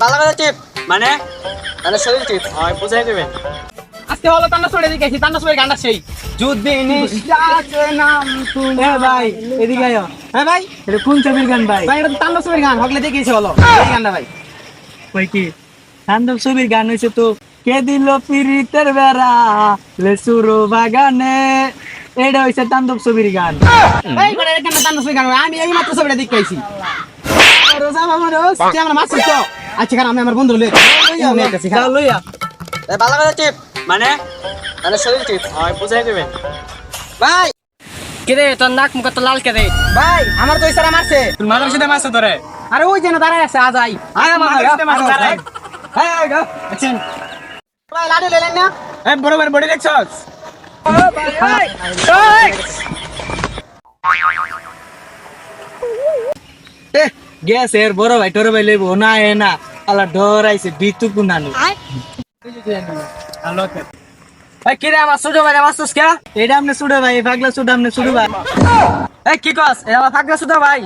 ভালো করে টিপ মানে মানে শরীর টিপ হয় বুঝাই দেবেন। আজকে হলো তান্ডব ছড়ে দেখেছি তান্ডব ছড়ে গানটা সেই যুদ্ধে নিশ্চাসে নাম তুমি ভাই এদিকে আয়। হ্যাঁ ভাই এটা কোন ছবির গান ভাই? ভাই এটা তো তান্ডব ছড়ের গান হগলে দেখেছি হলো এই গানটা ভাই। কই কি তাণ্ডব ছবির গান হয়েছে তো কে দিল পিরিতের বেড়া লেসুরো বাগানে, এটা হয়েছে তাণ্ডব ছবির গান। এই মানে এই গানটা তান্ডব ছড়ের গান আমি এই মাত্র ছবিটা দেখেছি। রোজা মামা রোজ তুই আমার মাছ তো আচ্ছা কারণ আমি আমার বন্ধু লই চল লইয়া ভালো করে টিপ মানে মানে শরীর টিপ হয় বুঝাই দেবেন। ভাই কিরে তোর নাক মুখ তো লাল কেরে? ভাই আমার তো ইশারা মারছে। তুই মাথার সাথে মারছ তোরে। আরে ওই যেন দাঁড়ায় আছে আজ আই আয় আমার সাথে মারছ তোরে। হ্যাঁ গো আচ্ছা ভাই লাডু লেলেন না এই বড় বডি দেখছস? গেছে এর বড় ভাই তোর ভাই লইব না এ না আলা ডর আইছে বিতু কুনানি। হ্যালো এই কিরে আমার ছোট ভাই মাসুস কে? এটা আমনে ছুড়ে ভাই পাগলা ছুড়ে আমনে ছুড়ে ভাই। এই কি কস? এই আমার ফাকরা ছোট ভাই